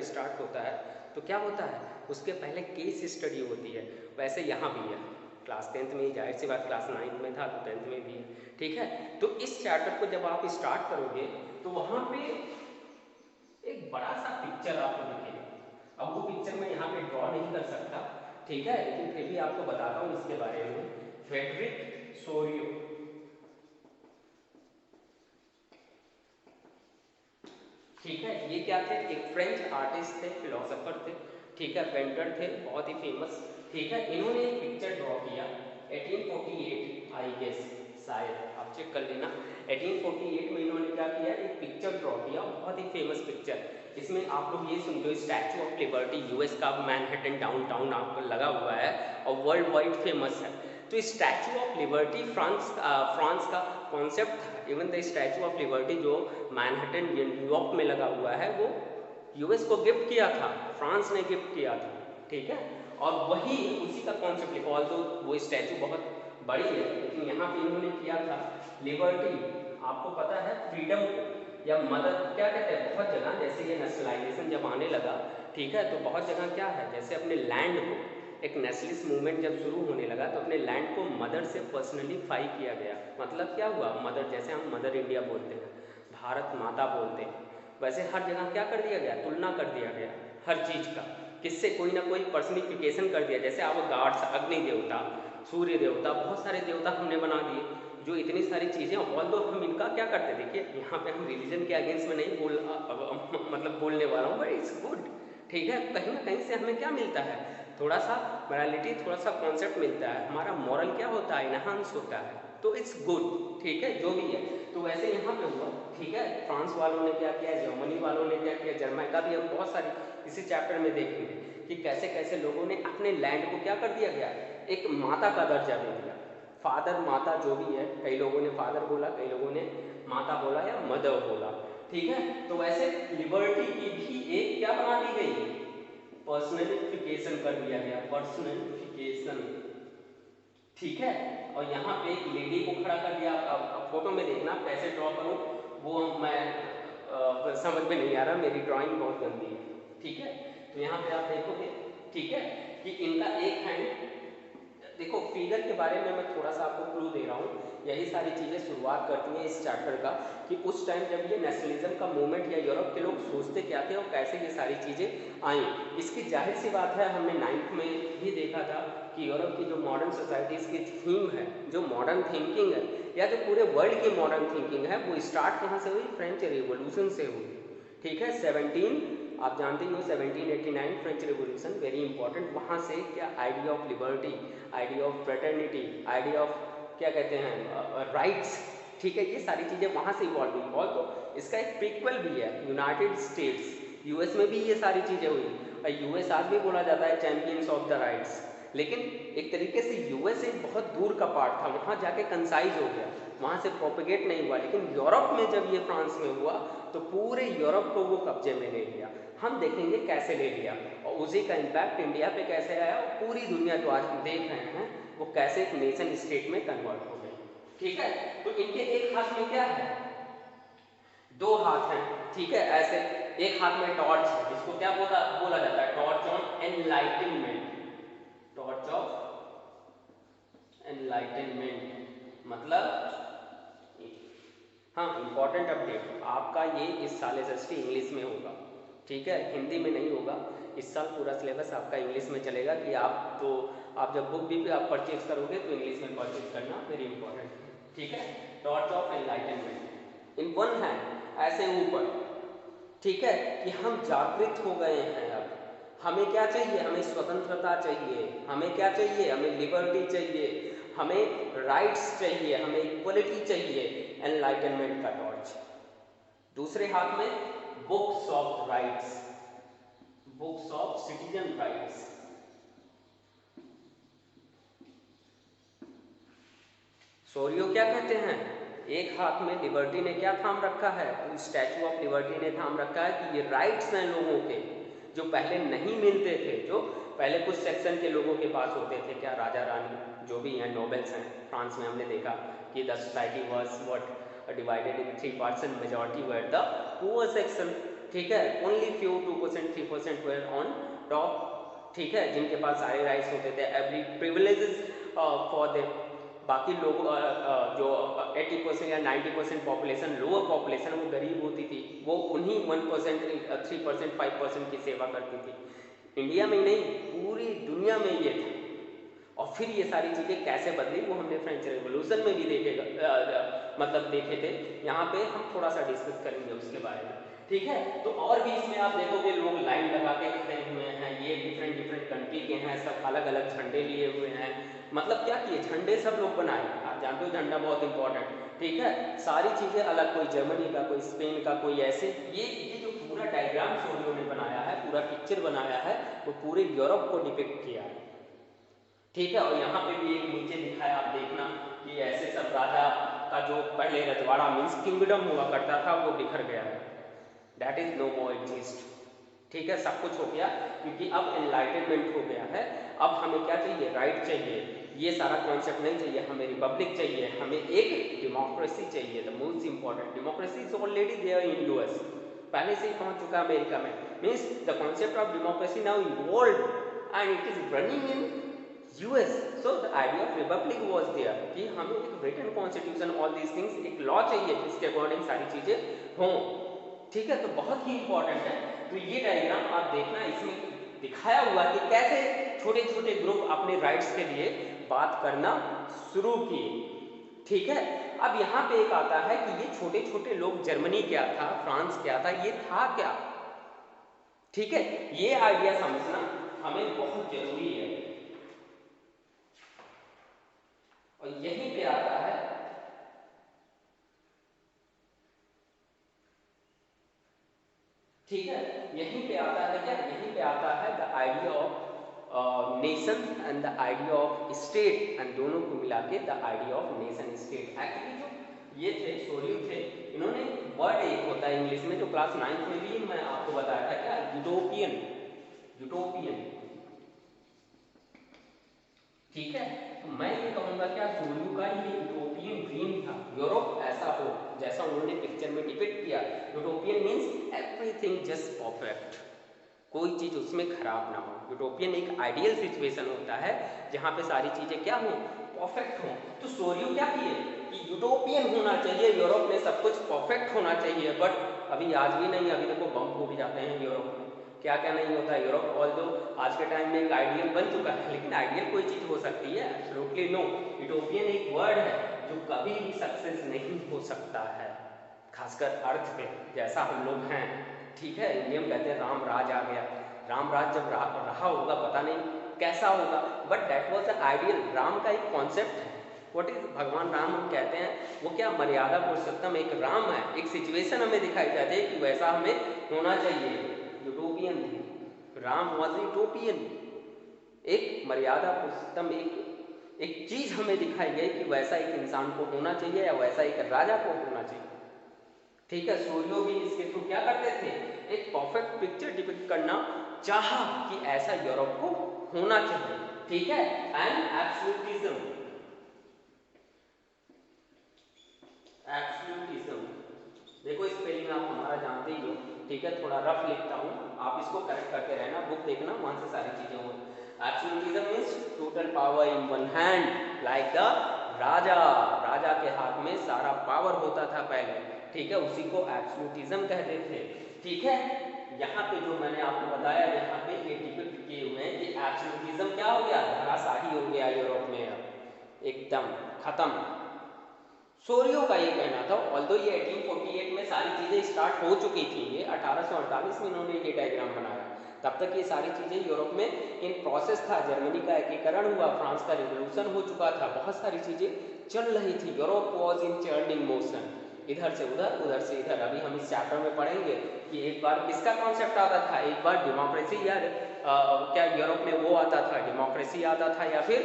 Start होता है तो क्या होता है, उसके पहले केस स्टडी होती है। वैसे यहाँ भी है, क्लास 10th में ही, जाहिर सी बात क्लास 9th में था तो 10th में भी है, ठीक है। तो इस चैप्टर को जब आप स्टार्ट करोगे तो वहाँ पे एक बड़ा सा पिक्चर आपको दिखेगा। अब वो पिक्चर मैं यहाँ पे ड्रॉ नहीं कर सकता, ठीक है, लेकिन फिर भी आपको बताता हूँ इसके बारे में। फ्रेडरिक सोरियो, ठीक है, ये क्या थे, एक फ्रेंच आर्टिस्ट थे, फिलोसोफर थे, ठीक है, पेंटर थे, बहुत ही फेमस, ठीक है। इन्होंने एक पिक्चर ड्रॉ किया 1848 आई गेस, शायद आप चेक कर लेना। 1848 में इन्होंने क्या किया, एक पिक्चर ड्रॉ किया, बहुत ही फेमस पिक्चर। इसमें आप लोग ये सुन लो, स्टैचू ऑफ लिबर्टी यूएस का मैनहट्टन डाउनटाउन आपको लगा हुआ है और वर्ल्ड वाइड फेमस है। तो स्टैचू ऑफ लिबर्टी फ्रांस का कॉन्सेप्ट था। Even the statue of liberty जो मैनहट्टन न्यूयॉर्क में लगा हुआ है वो यूएस को गिफ्ट किया था, फ्रांस ने गिफ्ट किया था, ठीक है। और वही उसी का कॉन्सेप्ट लिखा, ऑल्दो वो स्टैचू बहुत बड़ी है, लेकिन यहाँ पे इन्होंने किया था लिबर्टी, आपको पता है फ्रीडम को या मदर क्या कहते हैं, बहुत जगह जैसे ये नेशनलाइजेशन जब आने लगा, ठीक है, तो बहुत जगह क्या है, जैसे अपने लैंड को, एक नेशनलिस्ट मूवमेंट जब शुरू होने लगा तो अपने लैंड को मदर से पर्सनली फाई किया गया। मतलब क्या हुआ, मदर, जैसे हम मदर इंडिया बोलते हैं, भारत माता बोलते हैं, वैसे हर जगह क्या कर दिया गया, तुलना कर दिया गया हर चीज़ का, किससे कोई ना कोई पर्सनिफिकेशन कर दिया। जैसे आप गॉड्स, अग्नि देवता, सूर्य देवता, बहुत सारे देवता हमने बना दिए, जो इतनी सारी चीज़ें, ऑल्दो हम इनका क्या करते, देखिए यहाँ पे हम रिलीजन के अगेंस्ट में नहीं मतलब बोलने वाला हूँ, बट इट्स गुड, ठीक है। कहीं ना कहीं से हमें क्या मिलता है, थोड़ा सा मोरालिटी, थोड़ा सा कॉन्सेप्ट मिलता है, हमारा मॉरल क्या होता है, इनहांस होता है, तो इट्स गुड, ठीक है, जो भी है। तो वैसे यहाँ पे हुआ, ठीक है, फ्रांस वालों ने क्या किया, जर्मनी वालों ने क्या किया, जर्मनी भी, हम बहुत सारी इसी चैप्टर में देखेंगे कि कैसे कैसे लोगों ने अपने लैंड को क्या कर दिया गया, एक माता का दर्जा दे दिया, फादर माता जो भी है, कई लोगों ने फादर बोला, कई लोगों ने माता बोला या मदर बोला, ठीक है। तो वैसे लिबर्टी की भी एक क्या बना दी गई, पर्सनलिफिकेशन कर दिया गया, पर्सनलिफिकेशन, ठीक है। और यहाँ पे एक लेडी को खड़ा कर दिया। अब फोटो में देखना कैसे ड्रॉ करूँ, वो मैं समझ में नहीं आ रहा, मेरी ड्राइंग बहुत गंदी है, ठीक है। तो यहाँ पे आप देखोगे, ठीक है, कि इनका एक हैंड, देखो फिगर के बारे में मैं थोड़ा सा आपको क्लू दे रहा हूँ, यही सारी चीज़ें शुरुआत करती हैं इस चैप्टर का, कि उस टाइम जब ये नेशनलिज्म का मूवमेंट या यूरोप के लोग सोचते क्या थे और कैसे ये सारी चीज़ें आई। इसकी जाहिर सी बात है, हमने 9th में भी देखा था कि यूरोप की जो मॉडर्न सोसाइटीज़ की थीम है, जो मॉडर्न थिंकिंग है, या जो पूरे वर्ल्ड की मॉडर्न थिंकिंग है, वो स्टार्ट कहाँ से हुई, फ्रेंच रिवॉल्यूशन से हुई, ठीक है। 17, आप जानते ही हो 1789 फ्रेंच रिवॉल्यूशन, वेरी इंपॉर्टेंट। वहाँ से क्या idea of liberty, idea of fraternity, idea of क्या कहते हैं राइट्स, ठीक है, ये सारी चीज़ें वहाँ से इवॉल्व हुई। और तो इसका एक प्रीक्वल भी है, यूनाइटेड स्टेट्स, यूएस में भी ये सारी चीज़ें हुई, और यूएस आज भी बोला जाता है चैंपियंस ऑफ द राइट्स, लेकिन एक तरीके से यूएस एक बहुत दूर का पार्ट था, वहाँ जाके कंसाइज हो गया, वहाँ से प्रोपेगेट नहीं हुआ। लेकिन यूरोप में जब ये फ्रांस में हुआ तो पूरे यूरोप को वो कब्जे में ले लिया। हम देखेंगे कैसे ले लिया और उसी का इम्पैक्ट इंडिया पे कैसे आया, और पूरी दुनिया जो आज हम देख रहे हैं वो कैसे एक नेशन स्टेट में कन्वर्ट हो गई, ठीक है। तो इनके एक हाथ में क्या है, दो हाथ हैं, ठीक है, ऐसे एक हाथ में टॉर्च है, जिसको क्या बोला जाता है, torch on enlightenment, torch of enlightenment, मतलब हाँ, इंपॉर्टेंट अपडेट, आपका ये इस साल एसएसटी इंग्लिश में होगा, ठीक है, हिंदी में नहीं होगा। इस साल पूरा सिलेबस आपका इंग्लिश में चलेगा, कि आप तो आप जब बुक भी आप परचेज करोगे तो इंग्लिश में परचेज करना वेरी इंपॉर्टेंट, ठीक है। Torch of enlightenment, in one hand ऐसे ऊपर, ठीक है, कि हम जागृत हो गए हैं। अब हमें क्या चाहिए, हमें स्वतंत्रता चाहिए, हमें क्या चाहिए, हमें लिबर्टी चाहिए, हमें राइट्स चाहिए, हमें इक्वलिटी चाहिए, एनलाइटनमेंट का टॉर्च। दूसरे हाथ में books of rights, books of citizen rights. Sorio क्या कहते हैं, एक हाथ में लिबर्टी ने क्या थाम रखा है, स्टैचू ऑफ लिबर्टी ने थाम रखा है कि ये राइट्स हैं लोगों के, जो पहले नहीं मिलते थे, जो पहले कुछ सेक्शन के लोगों के पास होते थे, क्या राजा रानी जो भी हैं, नोबल्स हैं, फ्रांस में हमने देखा कि the society was what divided in 3 parts and majority were the poor section, ठीक है, only few 2% 3% were on top, ठीक है, जिनके पास सारे राइट्स होते थे, एवरी प्रिविलेजेस फॉर देम। बाकी लोग जो 80% या 90% पॉपुलेशन, लोअर पॉपुलेशन, वो गरीब होती थी, वो उन्हीं 1% 3% 5% की सेवा करती थी। इंडिया में ही नहीं, पूरी दुनिया में ये था। और फिर ये सारी चीज़ें कैसे बदली वो हमने फ्रेंच रेवोल्यूशन में भी देखेगा, मतलब देखे थे। यहाँ पे हम थोड़ा सा डिस्कस करेंगे उसके बारे में, ठीक है। तो और भी इसमें आप देखोगे लोग लाइन लगा के खड़े हुए हैं, ये डिफरेंट डिफरेंट कंट्री के हैं, सब अलग अलग झंडे लिए हुए हैं। मतलब क्या किए, झंडे सब लोग बनाए, आप जानते हो झंडा बहुत इंपॉर्टेंट, ठीक है। सारी चीज़ें अलग, कोई जर्मनी का, कोई स्पेन का, कोई ऐसे। ये जो पूरा डायग्राम सोनियो ने बनाया है, पूरा पिक्चर बनाया है, वो पूरे यूरोप को डिपिक्ट किया है, ठीक है। और यहाँ पे भी एक नीचे दिखाया, आप देखना कि ऐसे सब राजा का जो पहले रजवाड़ा मीन्स किंगडम हुआ करता था, वो बिखर गया है, that is no more exist, ठीक है। सब कुछ हो गया क्योंकि अब एनलाइटनमेंट हो गया है। अब हमें क्या चाहिए, राइट चाहिए, ये सारा कॉन्सेप्ट नहीं चाहिए, हमें रिपब्लिक चाहिए, हमें एक डेमोक्रेसी चाहिए। The most important, democracy is already there in US, पहले से ही पहुंच चुका अमेरिका में, means the concept of democracy now evolve and it is running in US. So the idea of republic was there कि हमें एक written constitution, all these things, एक law चाहिए जिसके अकॉर्डिंग सारी चीजें हों, ठीक है। तो बहुत ही इंपॉर्टेंट है। तो ये डायग्राम आप देखना, इसमें दिखाया हुआ कि कैसे छोटे छोटे ग्रुप अपने राइट्स के लिए बात करना शुरू किए, ठीक है। अब यहाँ पे एक आता है कि ये छोटे छोटे लोग, जर्मनी क्या था, फ्रांस क्या था, ये था क्या, ठीक है। ये आइडिया समझना हमें बहुत जरूरी है। और यहीं पे आता है, ठीक है, यहीं पे आता है क्या, यहीं पे आता है the idea of nation and the idea of state, and दोनों को मिला के the idea of nation state. Actually जो ये थे, सोरियो थे, इन्होंने वर्ड एक होता है इंग्लिश में, जो क्लास 9th में भी मैं आपको बताया था, क्या, यूटोपियन, यूटोपियन, ठीक है। तो मैं ये कहूँगा क्या, सोरियो का ये यूटोपियन ड्रीम था, यूरोप ऐसा हो जैसा उन्होंने पिक्चर में डिपिक्ट किया। Utopian means everything just perfect, कोई चीज़ उसमें खराब ना हो। यूटोपियन एक आइडियल सिचुएशन होता है जहाँ पे सारी चीज़ें क्या हो, परफेक्ट हो। तो सोरियो क्या किए कि यूटोपियन होना चाहिए, यूरोप में सब कुछ परफेक्ट होना चाहिए, बट अभी आज भी नहीं, अभी देखो बम फूट जाते हैं यूरोप में, क्या क्या नहीं होता है यूरोप। ऑल्दो आज के टाइम में एक आइडियल बन चुका है, लेकिन आइडियल कोई चीज़ हो सकती है, एब्सोल्युटली नो। यूटोपियन एक वर्ड है जो कभी भी सक्सेस नहीं हो सकता है, खासकर अर्थ पे जैसा हम लोग हैं, ठीक है। इंडिया में कहते हैं राम राज आ गया, राम राज जब रहा होगा पता नहीं कैसा होगा, but that was the ideal. Ram का एक कॉन्सेप्ट है, व्हाट इज भगवान राम हम कहते हैं, वो क्या, मर्यादा पुरुषोत्तम एक राम है, एक सिचुएशन हमें दिखाई जाती है कि वैसा हमें होना चाहिए। यूटोपियन थे, राम वॉज यूटोपियन, एक मर्यादा पुरुषोत्तम, एक चीज हमें दिखाई गई कि वैसा एक इंसान को होना चाहिए या वैसा एक राजा को होना चाहिए, ठीक है। सोरियो भी इसके थ्रू क्या करते थे, एक परफेक्ट पिक्चर डिपिक्ट करना चाहा कि ऐसा यूरोप को होना चाहिए, ठीक है। एंड एब्सोल्यूटिज्म, एब्सोल्यूटिज्म, देखो स्पेलिंग आप हमारा जानते ही हो, ठीक है, थोड़ा रफ लिखता हूँ, आप इसको करेक्ट करते रहना, बुक देखना, वहां से सारी चीजें हो। Absolutism means total power in one hand, like the raja, राजा के हाथ में सारा पावर होता था पहले, ठीक है, उसी को एब्सोल्यूटिज्म कहते थे, ठीक है। यहाँ पे जो मैंने आपको बताया, यहाँ पे ये डिपिक्ट किए हुए हैं कि एब्सोल्यूटिज्म क्या हो गया, धराशाही हो गया यूरोप में, अब एकदम खत्म। सोरियो का ये कहना था, ऑल्दो ये 1848 में सारी चीज़ें स्टार्ट हो चुकी थी, ये 1848 में इन्होंने ये डायग्राम बनाया, तब तक ये सारी चीज़ें यूरोप में इन प्रोसेस था, जर्मनी का एकीकरण हुआ, फ्रांस का रिवोल्यूशन हो चुका था, बहुत सारी चीज़ें चल रही थी, Europe was in churning motion, इधर से उधर, उधर से इधर। अभी हम इस चैप्टर में पढ़ेंगे कि एक बार किसका कॉन्सेप्ट आता था, एक बार डेमोक्रेसी या क्या यूरोप में वो आता था, डेमोक्रेसी आता था या फिर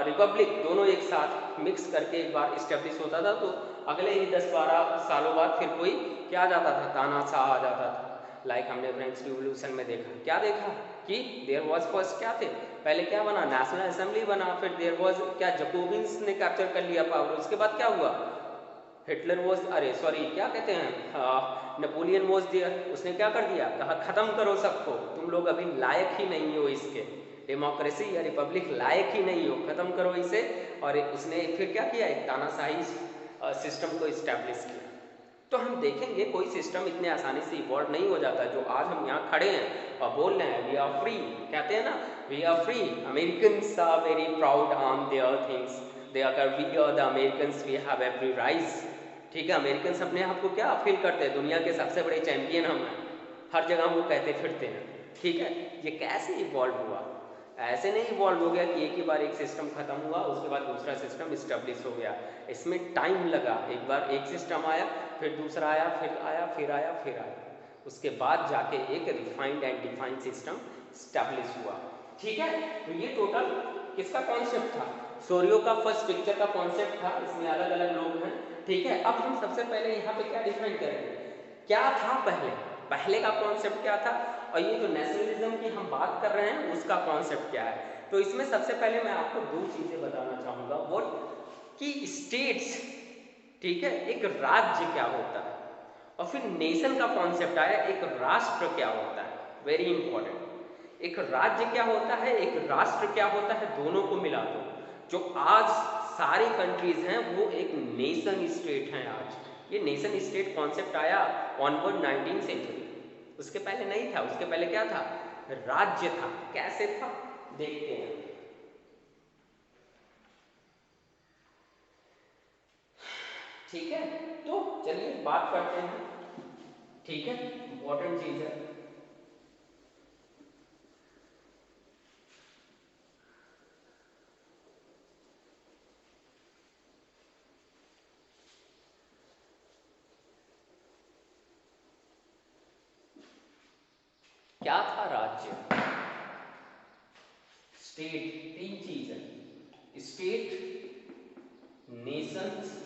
रिपब्लिक, दोनों एक साथ मिक्स करके एक बार इस्टेब्लिश होता था, तो अगले ही 10-12 सालों बाद फिर कोई क्या आ जाता था, तानाशाह आ जाता था। लाइक हमने फ्रेंच रिवोल्यूशन में देखा, क्या देखा कि देयर वाज फर्स्ट क्या थे, पहले क्या बना, नेशनल असेंबली बना, फिर देयर वाज क्या, जकोबिन्स ने कैप्चर कर लिया पावर, उसके बाद क्या हुआ, हिटलर वाज, अरे सॉरी क्या कहते हैं, नेपोलियन वॉज देयर, उसने क्या कर दिया, कहा खत्म करो सबको, तुम लोग अभी लायक ही नहीं हो इसके, डेमोक्रेसी या रिपब्लिक लायक ही नहीं हो, खत्म करो इसे। और उसने फिर क्या किया, एक तानाशाही सिस्टम को इस्टेब्लिश किया। तो हम देखेंगे कोई सिस्टम इतने आसानी से इवॉल्व नहीं हो जाता। जो आज हम यहाँ खड़े हैं और बोल रहे हैं वी आर फ्री, कहते हैं ना we are free, Americans are very proud on their things, they are we are the Americans, we have every rights. ठीक है, अमेरिकन्स अपने आप को क्या फील करते हैं, दुनिया के सबसे बड़े चैंपियन हम हैं, हर जगह वो कहते फिरते हैं। ठीक है, ये कैसे इवॉल्व हुआ, ऐसे नहीं इवॉल्व हो गया कि एक ही बार एक सिस्टम खत्म हुआ उसके बाद दूसरा सिस्टम इस्टेब्लिश हो गया। इसमें टाइम लगा, एक बार एक सिस्टम आया, फिर दूसरा आया, फिर आया, फिर आया, फिर आया, उसके बाद जाके एक refined and defined system establish हुआ। ठीक है, तो ये टोटल किसका कॉन्सेप्ट था, सोरियो का फर्स्ट पिक्चर का कॉन्सेप्ट था, इसमें अलग अलग लोग हैं। ठीक है, अब हम सबसे पहले यहाँ पे क्या डिफाइन करेंगे, क्या था पहले का कॉन्सेप्ट क्या था, और ये जो नेशनलिज्म की हम बात कर रहे हैं उसका कॉन्सेप्ट क्या है। तो इसमें सबसे पहले मैं आपको दो चीजें बताना चाहूंगा, वो कि स्टेट्स, ठीक है, एक राज्य क्या होता है, और फिर नेशन का कॉन्सेप्ट आया, एक राष्ट्र क्या होता है, वेरी इंपॉर्टेंट। एक राज्य क्या होता है, एक राष्ट्र क्या होता है, दोनों को मिला दो। जो आज सारी कंट्रीज हैं वो एक नेशन स्टेट हैं आज। ये नेशन स्टेट कॉन्सेप्ट आया ऑनवर्ड 19वीं सेंचुरी, उसके पहले नहीं था। उसके पहले क्या था, राज्य था। कैसे था देखते हैं। ठीक है, तो चलिए बात करते हैं। ठीक है, इंपॉर्टेंट चीज है। क्या था राज्य, स्टेट, तीन चीज है, स्टेट, नेशंस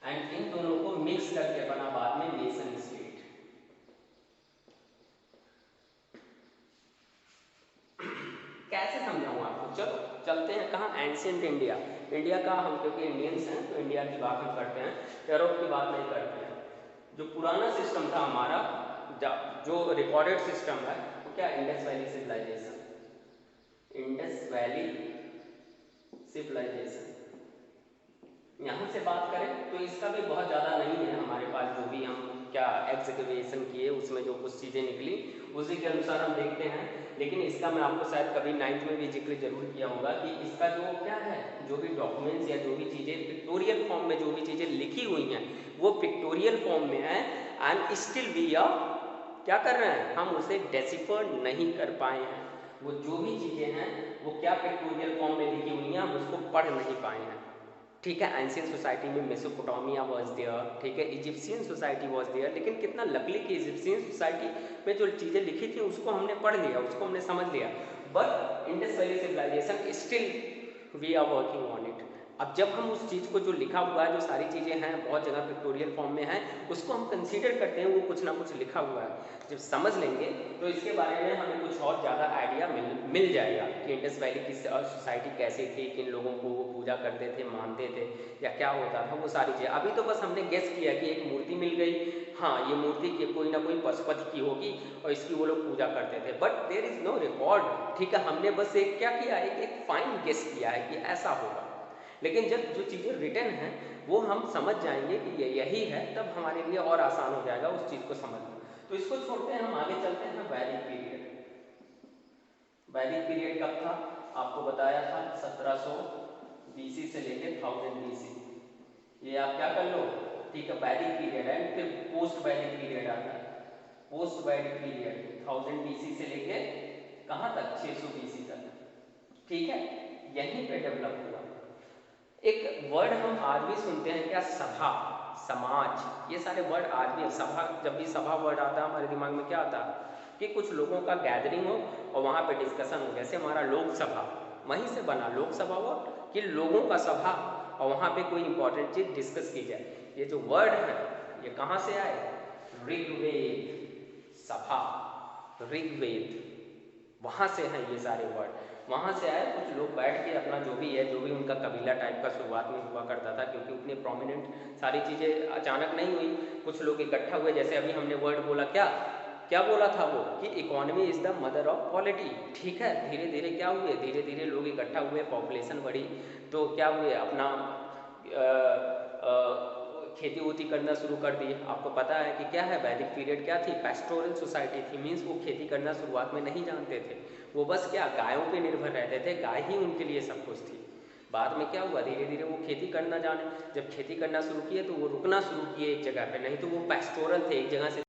एंड इन दोनों को मिक्स करके बना बाद में नेशन स्टेट। कैसे समझाऊं आपको, चलो चलते हैं कहाँ, एंशिएंट इंडिया। इंडिया का हम क्योंकि इंडियंस हैं तो इंडिया की बात हम करते हैं, यूरोप की बात नहीं करते हैं। जो पुराना सिस्टम था हमारा, जो रिकॉर्डेड सिस्टम है वो क्या, Indus valley civilisation, Indus valley civilisation. यहाँ से बात करें तो इसका भी बहुत ज़्यादा नहीं है हमारे पास, जो भी हम क्या एग्जीक्यूशन किए उसमें जो कुछ चीज़ें निकली उसी के अनुसार हम देखते हैं। लेकिन इसका मैं आपको शायद कभी 9th में भी जिक्र जरूर किया होगा कि इसका जो क्या है, जो भी डॉक्यूमेंट्स या जो भी चीज़ें पिक्टोरियल फॉर्म में जो भी चीज़ें लिखी हुई हैं वो पिक्टोरियल फॉर्म में है, एंड स्टिल वी आर क्या कर रहे हैं, हम उसे डेसिफर नहीं कर पाए हैं। वो जो भी चीज़ें हैं वो क्या पिक्टोरियल फॉर्म में लिखी हुई हैं, हम उसको पढ़ नहीं पाए हैं। ठीक है, एंशियंट सोसाइटी में मेसोपोटामिया वॉज देयर, ठीक है, इजिप्शियन सोसाइटी वॉज देयर, लेकिन कितना लकली कि इजिप्शियन सोसाइटी में जो चीज़ें लिखी थी उसको हमने पढ़ लिया, उसको हमने समझ लिया, but Indus valley civilisation still we are working on it. अब जब हम उस चीज़ को जो लिखा हुआ है, जो सारी चीज़ें हैं बहुत जगह पिक्टोरियल फॉर्म में है, उसको हम कंसीडर करते हैं वो कुछ ना कुछ लिखा हुआ है। जब समझ लेंगे तो इसके बारे में हमें कुछ और ज़्यादा आइडिया मिल जाएगा कि इंडस वैली की सोसाइटी कैसी थी, किन लोगों को वो पूजा करते थे, मानते थे, या क्या होता था, वो सारी चीज़ें। अभी तो बस हमने गेस किया कि एक मूर्ति मिल गई, हाँ ये मूर्ति की कोई ना कोई पशुपति की होगी और इसकी वो लोग पूजा करते थे, but there is no record. ठीक है, हमने बस एक क्या किया, एक फाइन गेस किया है कि ऐसा होगा। लेकिन जब जो चीज़ें रिटन हैं वो हम समझ जाएंगे कि ये यही है, तब हमारे लिए और आसान हो जाएगा उस चीज़ को समझना। तो इसको छोड़ते हैं, हम आगे चलते हैं वैदिक पीरियड। वैदिक पीरियड कब था, आपको बताया था 1700 BC से लेके 1000 BC, ये आप क्या कर लो, ठीक है, वैदिक पीरियड है। फिर पोस्ट वैदिक पीरियड आता है, पोस्ट वैदिक पीरियड 1000 BC से लेके कहाँ तक, 600 BC तक। ठीक है, यहीं पे डेवलप हुआ। एक वर्ड हम आज भी सुनते हैं क्या, सभा, समाज, ये सारे वर्ड आज भी। सभा, जब भी सभा वर्ड आता है हमारे दिमाग में क्या आता है कि कुछ लोगों का गैदरिंग हो और वहाँ पे डिस्कशन हो। जैसे हमारा लोकसभा वहीं से बना, लोकसभा वर्ड कि लोगों का सभा, और वहाँ पे कोई इंपॉर्टेंट चीज़ डिस्कस की जाए। ये जो वर्ड है ये कहाँ से आए, ऋग्वेद, सभा, ऋग्वेद, वहाँ से हैं ये सारे वर्ड। वहाँ से आए कुछ लोग बैठ के अपना जो भी है, जो भी उनका कबीला टाइप का शुरुआत में हुआ करता था, क्योंकि उतने प्रोमिनेंट सारी चीज़ें अचानक नहीं हुई। कुछ लोग इकट्ठा हुए, जैसे अभी हमने वर्ड बोला, क्या क्या बोला था वो कि economy is the mother of polity. ठीक है, धीरे धीरे क्या हुए, धीरे धीरे लोग इकट्ठा हुए, पॉपुलेशन बढ़ी, तो क्या हुए अपना खेती वोती करना शुरू कर दिए। आपको पता है कि क्या है, वैदिक पीरियड क्या थी, पेस्टोरल सोसाइटी थी। मीन्स वो खेती करना शुरुआत में नहीं जानते थे, वो बस क्या गायों पे निर्भर रहते थे, गाय ही उनके लिए सब कुछ थी। बाद में क्या हुआ, धीरे धीरे वो खेती करना जाने, जब खेती करना शुरू किए तो वो रुकना शुरू किए एक जगह पे, नहीं तो वो पेस्टोरल थे, एक जगह से